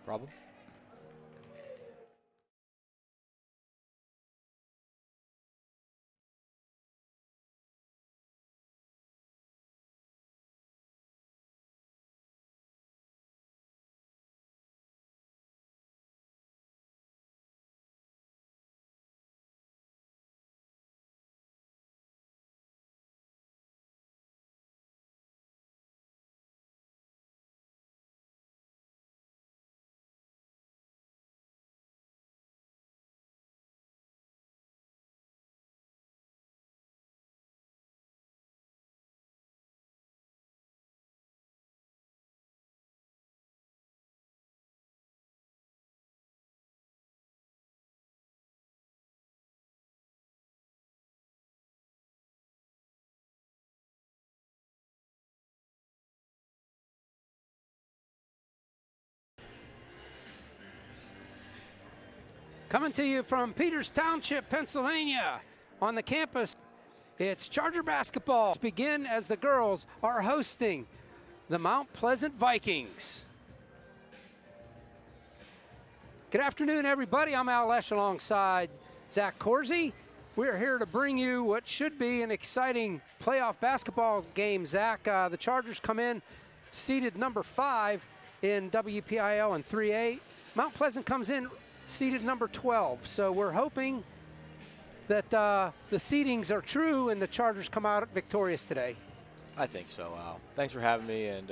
Problem? Coming to you from Peters Township, Pennsylvania, on the campus, it's Charger basketball. Begin as the girls are hosting the Mount Pleasant Vikings. Good afternoon, everybody. I'm OLSH alongside Zach Corsi. We're here to bring you what should be an exciting playoff basketball game, Zach. The Chargers come in seeded number 5 in WPIL and 3A. Mount Pleasant comes in seeded number 12. So we're hoping that the seedings are true and the Chargers come out victorious today. I think so, Al. Thanks for having me. And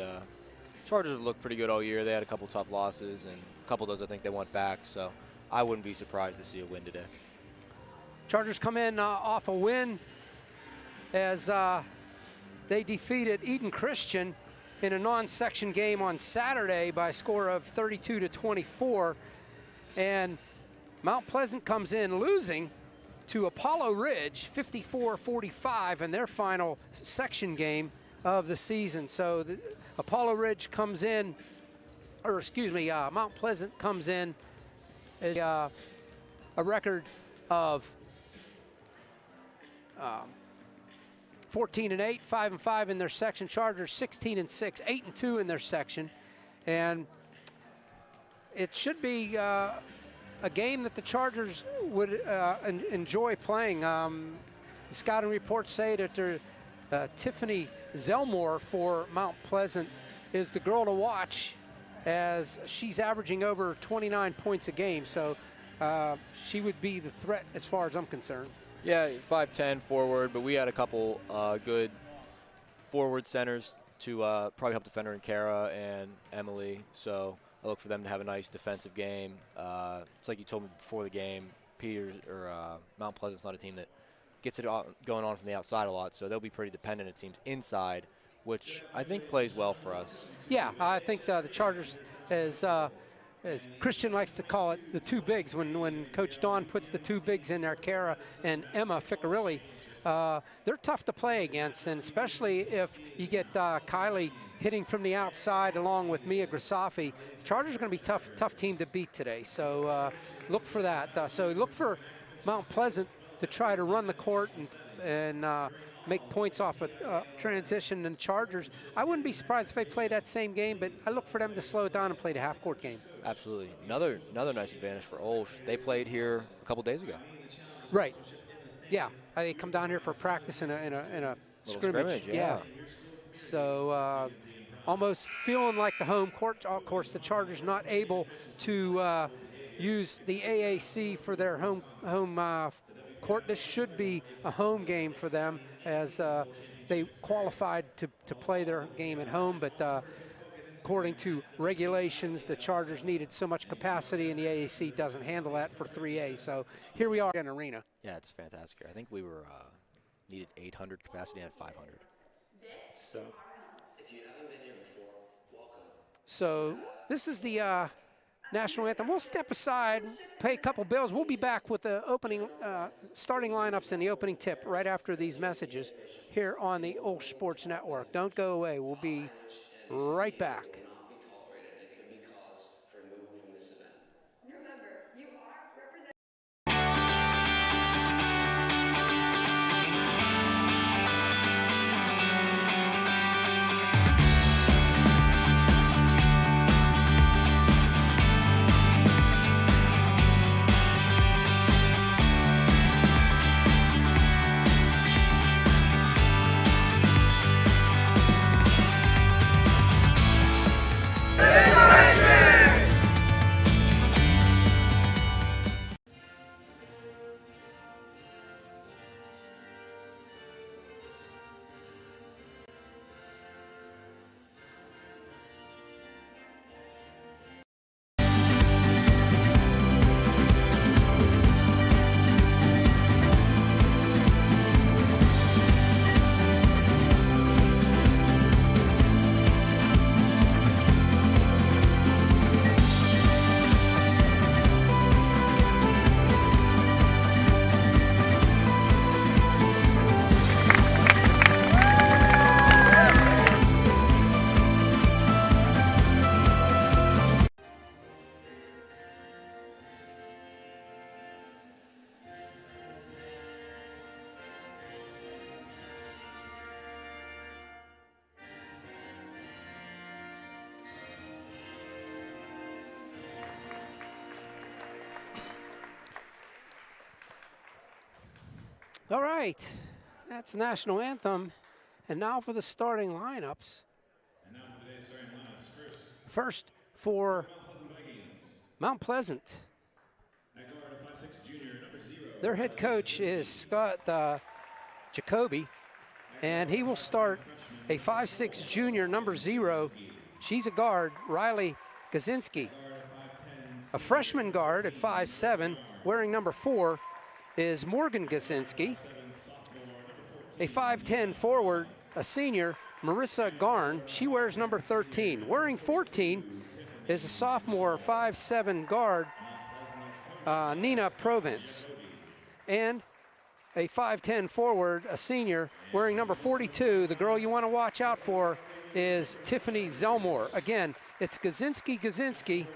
Chargers have looked pretty good all year. They had a couple tough losses, and a couple of those I think they went back. So I wouldn't be surprised to see a win today. Chargers come in off a win as they defeated Eden Christian in a non-section game on Saturday by a score of 32-24. And Mount Pleasant comes in losing to Apollo Ridge 54-45 in their final section game of the season. So Apollo Ridge comes in, or excuse me, Mount Pleasant comes in a record of 14-8, 5-5 in their section. Chargers 16-6, 8-2 in their section. And it should be a game that the Chargers would enjoy playing. Scouting reports say that Tiffany Zelmore for Mount Pleasant is the girl to watch, as she's averaging over 29 points a game. So she would be the threat as far as I'm concerned. Yeah, 5'10" forward, but we had a couple good forward centers to probably help defender in Kara and Emily. So I look for them to have a nice defensive game. It's like you told me before the game, Mount Pleasant's not a team that gets it going on from the outside a lot, so they'll be pretty dependent, it seems, inside, which I think plays well for us. Yeah, I think the Chargers, as Christian likes to call it, the two bigs. When Coach Dawn puts the two bigs in there, Kara and Emma Ficcarelli, they're tough to play against, and especially if you get Kylie hitting from the outside along with Mia Grisafi. Chargers are going to be tough team to beat today. So look for that. So look for Mount Pleasant to try to run the court and make points off a transition. And Chargers, I wouldn't be surprised if they play that same game, but I look for them to slow it down and play the half-court game. Absolutely. Another nice advantage for OLSH. They played here a couple days ago. Right. Yeah. They come down here for practice in a scrimmage. Yeah. So almost feeling like the home court. Of course, the Chargers not able to use the AAC for their home court. This should be a home game for them, as they qualified to play their game at home, but according to regulations, the Chargers needed so much capacity, and the AAC doesn't handle that for 3A. So here we are in arena. Yeah, it's fantastic. I think we were needed 800 capacity and 500. So if you haven't been here before, welcome. So this is the national anthem. We'll step aside, pay a couple bills. We'll be back with the opening, starting lineups and the opening tip right after these messages here on the OLSH Sports Network. Don't go away. We'll be right back. All right, that's the national anthem. And now for the starting lineups. And now for today's starting lineups. First for Mount Pleasant. At guard, a 5'6" junior, number 0. Their head coach is Scott Jacoby, and he will start a 5'6" junior, number 0. She's a guard, Riley Gazinski. A freshman guard at 5'7", wearing number 4, is Morgan Gazinski. A 5'10" forward, a senior, Marissa Garn. She wears number 13. Wearing 14 is a sophomore 5'7" guard, Nina Provence. And a 5'10" forward, a senior, wearing number 42. The girl you want to watch out for is Tiffany Zelmore. Again, it's Gazinski,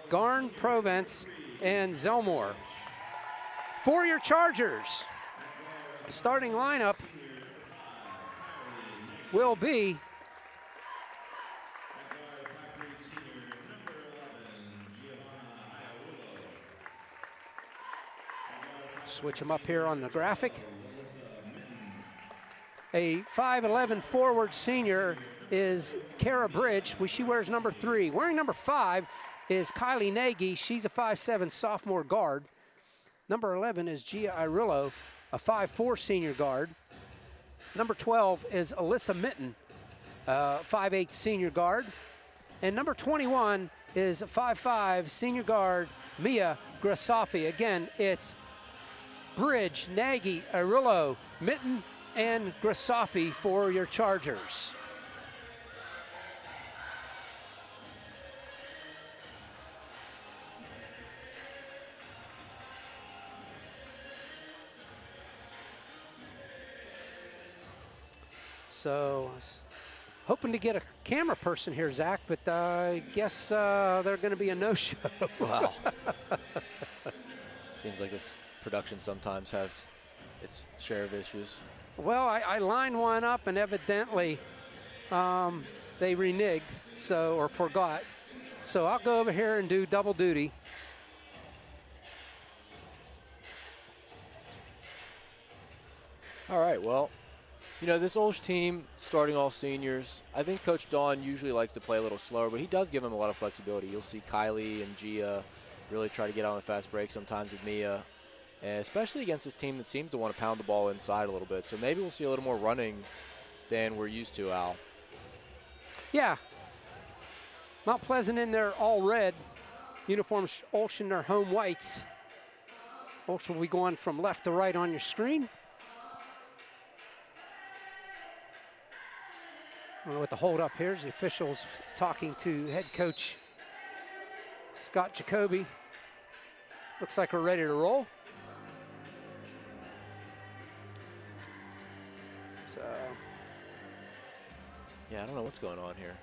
Garn, Provence, and Zelmore. For your Chargers, starting lineup will be switch them up here on the graphic. A 5'11" forward senior is Kara Bridge. She wears number 3. Wearing number 5 is Kylie Nagy. She's a 5'7" sophomore guard. Number 11 is Gia Irillo, a 5'4" senior guard. Number 12 is Alyssa Mitten, 5'8" senior guard. And number 21 is 5'5" senior guard Mia Grasafi. Again, it's Bridge, Nagy, Irillo, Mitten, and Grasafi for your Chargers. So, I was hoping to get a camera person here, Zach, but I guess they're going to be a no-show. Wow. Seems like this production sometimes has its share of issues. Well, I lined one up, and evidently they reneged, or forgot. So I'll go over here and do double duty. All right, well, you know, this OLSH team, starting all seniors, I think Coach Dawn usually likes to play a little slower, but he does give them a lot of flexibility. You'll see Kylie and Gia really try to get on the fast break sometimes with Mia, and especially against this team that seems to want to pound the ball inside a little bit. So maybe we'll see a little more running than we're used to, Al. Yeah. Mount Pleasant in their all red uniforms, OLSH in their home whites. OLSH will be going from left to right on your screen. I don't know what the hold up here is. The officials talking to head coach Scott Jacoby. Looks like we're ready to roll. So, yeah, I don't know what's going on here.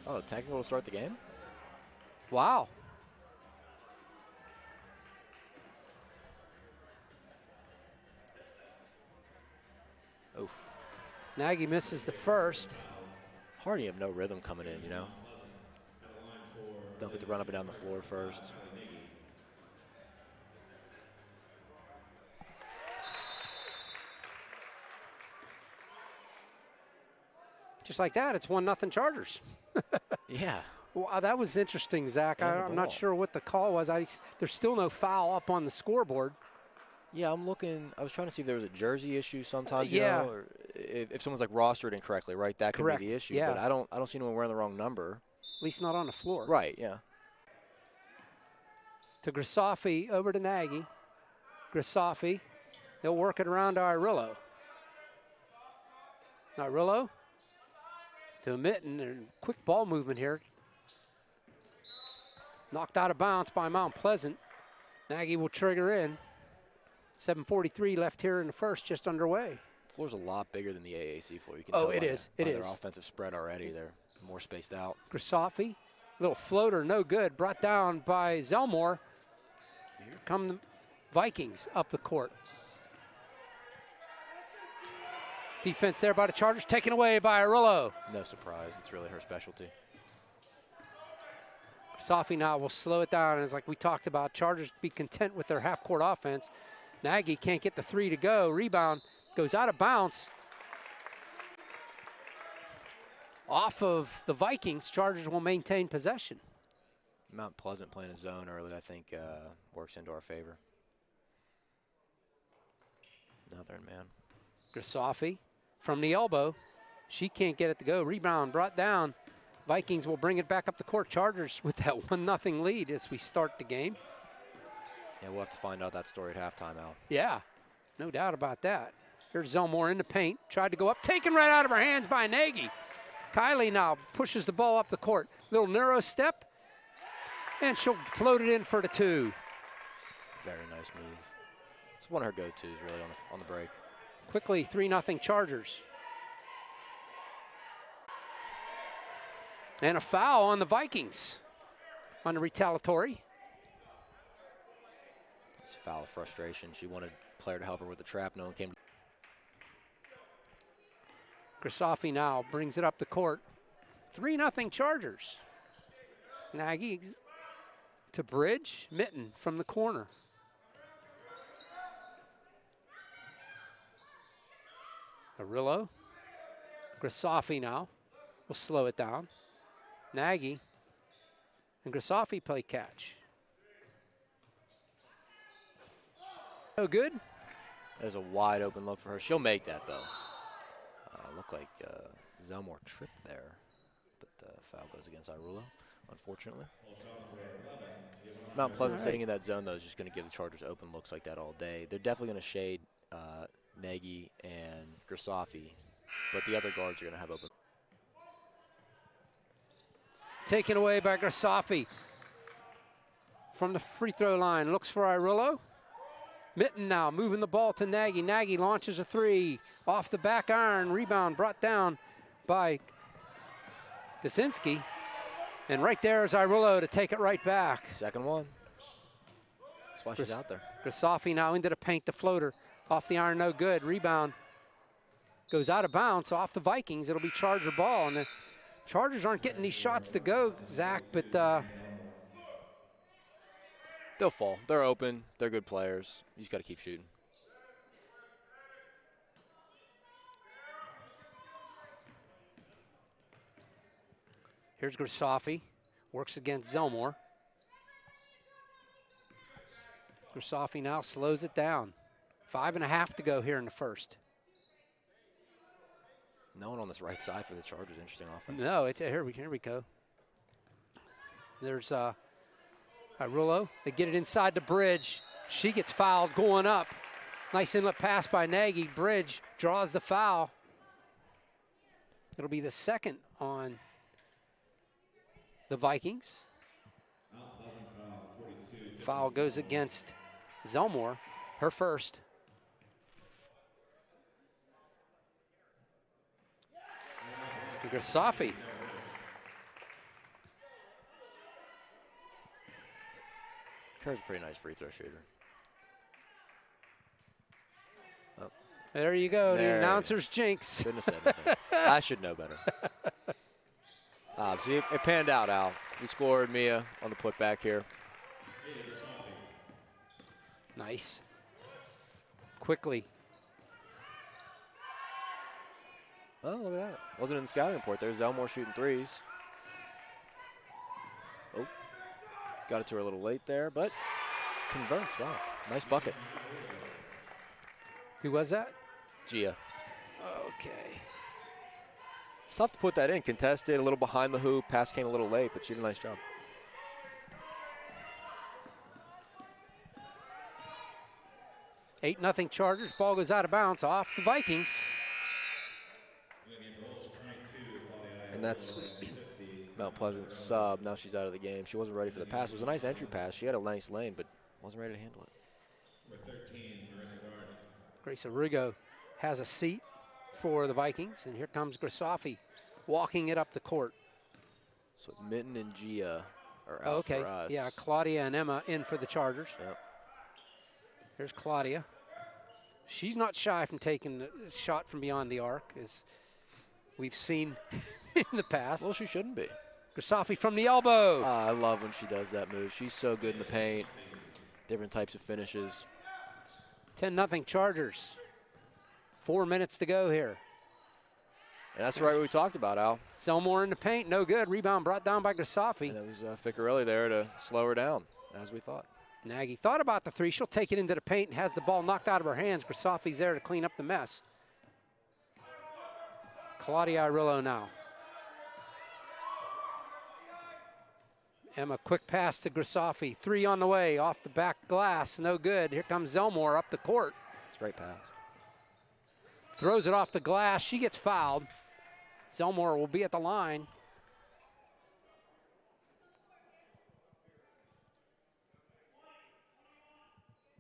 Oh, technical to start the game? wow. Oof. Nagy misses the first. Hardy have no rhythm coming in, you know. Don't get to run up and down the floor first. Just like that, it's 1-0 Chargers. Yeah. Wow, that was interesting, Zach. I'm not sure what the call was. There's still no foul up on the scoreboard. Yeah, I'm looking. I was trying to see if there was a jersey issue sometimes. Yeah. You know, or if someone's like rostered incorrectly, right? That could Correct. be the issue. Yeah. But I don't see anyone wearing the wrong number. At least not on the floor. Right. Yeah. To Grasafi, over to Nagy. Grasafi, they'll work it around to Irillo. Irillo to Mitten, and quick ball movement here. Knocked out of bounds by Mount Pleasant. Nagy will trigger in. 7:43 left here in the first, just underway. The floor's a lot bigger than the AAC floor. You can Oh, tell it by is. It by is. Their offensive spread already. They're more spaced out. Grasafi, little floater, no good. Brought down by Zelmore. Here come the Vikings up the court. Defense there by the Chargers, taken away by Arillo. No surprise. It's really her specialty. Safi now will slow it down. As like we talked about, Chargers be content with their half-court offense. Nagy can't get the three to go. Rebound goes out of bounds. Off of the Vikings, Chargers will maintain possession. Mount Pleasant playing a zone early, I think, works into our favor. Now they're in man. Grisafi from the elbow. She can't get it to go. Rebound brought down. Vikings will bring it back up the court. Chargers with that 1-0 lead as we start the game. Yeah, we'll have to find out that story at halftime, Al. Yeah, no doubt about that. Here's Zelmore in the paint. Tried to go up, taken right out of her hands by Nagy. Kylie now pushes the ball up the court. Little narrow step, and she'll float it in for the two. Very nice move. It's one of her go-tos, really, on the break. Quickly, 3-0 Chargers. And a foul on the Vikings on the retaliatory. It's a foul of frustration. She wanted a player to help her with the trap. No one came. Grisafi now brings it up the court. 3-0 Chargers. Nagy to Bridge. Mitten from the corner. Arillo. Grisafi now will slow it down. Nagy and Grisafi play catch. No good. There's a wide open look for her. She'll make that, though. Looked like Zelmore tripped there, but the foul goes against Arulo, unfortunately. Mount Pleasant sitting in that zone, though, is just going to give the Chargers open looks like that all day. They're definitely going to shade Nagy and Grisafi, but the other guards are going to have open. Taken away by Grisafi from the free throw line. Looks for Arillo. Mitten now moving the ball to Nagy. Nagy launches a three off the back iron. Rebound brought down by Kaczynski. And right there is Arillo to take it right back. Second one. That's why she's out there. Grisafi now into the paint. The floater off the iron, no good. Rebound goes out of bounds off the Vikings. It'll be Charger ball. And the Chargers aren't getting these shots to go, Zach, but they'll fall. They're open. They're good players. You just got to keep shooting. Here's Grisafi. Works against Zelmore. Grisafi now slows it down. 5.5 to go here in the first. No one on this right side for the Chargers. Interesting offense. No, it's here we go. There's Arillo. They get it inside the Bridge. She gets fouled going up. Nice inlet pass by Nagy. Bridge draws the foul. It'll be the second on the Vikings. Foul goes against Zelmore, her first. Grisafi. Kerr's a pretty nice free throw shooter. Oh. There you go, There. the announcer's jinx. Shouldn't have said anything. I should know better. So it panned out, Al. We scored Mia on the putback here. Nice. Quickly. Oh, look at that. Wasn't in the scouting report. There's Zelmore shooting threes. Oh, got it to her a little late there, but converts. Wow, nice bucket. Who was that? Gia. Okay. It's tough to put that in. Contested, a little behind the hoop. Pass came a little late, but she did a nice job. Eight 0 Chargers. Ball goes out of bounds off the Vikings. And that's Mount Pleasant's sub. Now she's out of the game. She wasn't ready for the pass. It was a nice entry pass. She had a nice lane, but wasn't ready to handle it. Grace Arrigo has a seat for the Vikings, and here comes Grisafi walking it up the court. So Mitten and Gia are out for us. Yeah, Claudia and Emma in for the Chargers. Yep. Here's Claudia. She's not shy from taking a shot from beyond the arc, as we've seen in the past. Well, she shouldn't be. Grisafi from the elbow. I love when she does that move. She's so good in the paint. Different types of finishes. 10-0 Chargers. 4 minutes to go here. And that's right what we talked about, Al. Selmore in the paint, no good. Rebound brought down by Grisafi. And it was Ficcarelli there to slow her down, as we thought. Nagy thought about the three. She'll take it into the paint and has the ball knocked out of her hands. Grisafi's there to clean up the mess. Claudia Arillo now. Emma, quick pass to Grisafi. 3 on the way, off the back glass, no good. Here comes Zelmore up the court. Straight pass. Throws it off the glass, she gets fouled. Zelmore will be at the line.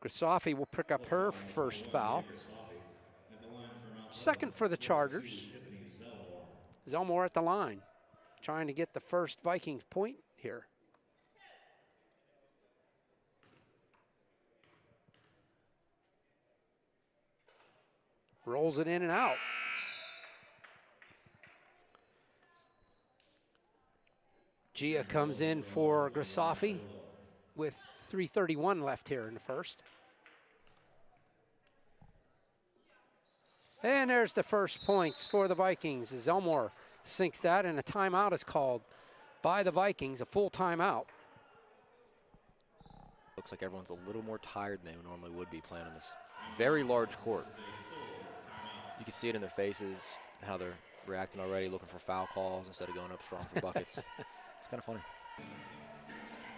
Grisafi will pick up her first foul. Second for the Chargers. Zelmore at the line, trying to get the first Vikings point here. Rolls it in and out. Gia comes in for Grisafi with 3:31 left here in the first. And there's the first points for the Vikings. Zelmore sinks that, and a timeout is called by the Vikings, a full timeout. Looks like everyone's a little more tired than they normally would be playing on this very large court. You can see it in their faces, how they're reacting already, looking for foul calls instead of going up strong for buckets. It's kind of funny.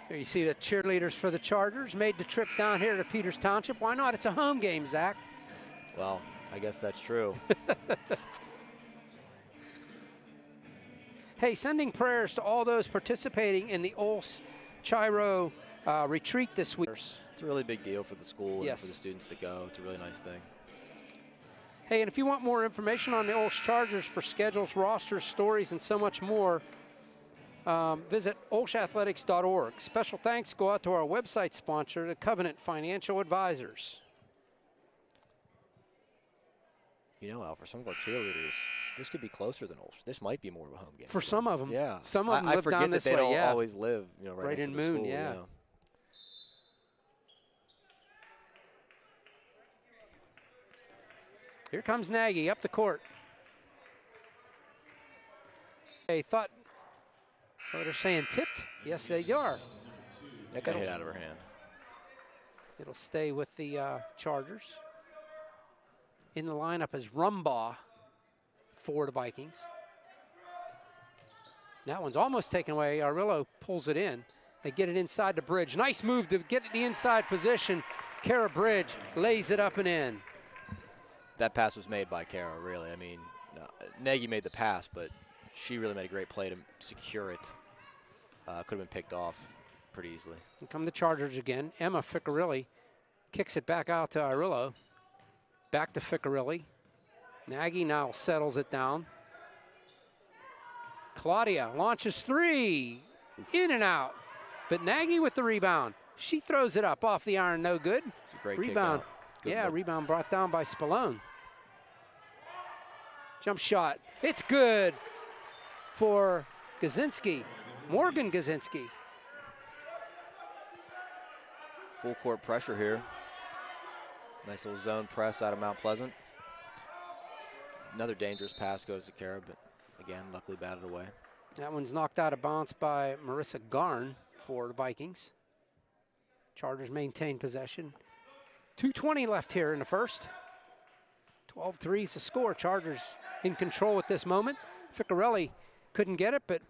There you see the cheerleaders for the Chargers made the trip down here to Peters Township. Why not? It's a home game, Zach. Well, I guess that's true. Hey, sending prayers to all those participating in the OLSH Chiro retreat this week. It's a really big deal for the school Yes. and for the students to go. It's a really nice thing. Hey, and if you want more information on the OLSH Chargers for schedules, rosters, stories, and so much more, visit olshathletics.org. Special thanks go out to our website sponsor, the Covenant Financial Advisors. You know, Al, for some of our cheerleaders, this could be closer than OLSH. This might be more of a home game. For some of them. Yeah. Some of them live forget down that this they way, don't yeah. always live, right in next to the Moon, school, yeah. Here comes Nagy up the court. They thought, they're saying tipped. Yes, they are. That got hit out of her hand. It'll stay with the Chargers. In the lineup is Rumbaugh for the Vikings. That one's almost taken away. Arillo pulls it in. They get it inside the Bridge. Nice move to get the inside position. Kara Bridge lays it up and in. That pass was made by Kara, really. I mean, Nagy made the pass, but she really made a great play to secure it. Could have been picked off pretty easily. Here come the Chargers again. Emma Ficcarelli kicks it back out to Arillo. Back to Ficcarelli. Nagy now settles it down. Claudia launches 3. In and out. But Nagy with the rebound. She throws it up off the iron, no good. It's a great Rebound. kick out. Good Yeah, look. rebound brought down by Spallone. Jump shot. It's good for Gazinski. Morgan Gazinski. Full court pressure here. Nice little zone press out of Mount Pleasant. Another dangerous pass goes to Kara, but again, luckily batted away. That one's knocked out of bounds by Marissa Garn for the Vikings. Chargers maintain possession. 2:20 left here in the first. 12-3 is the score. Chargers in control at this moment. Ficcarelli couldn't get it, but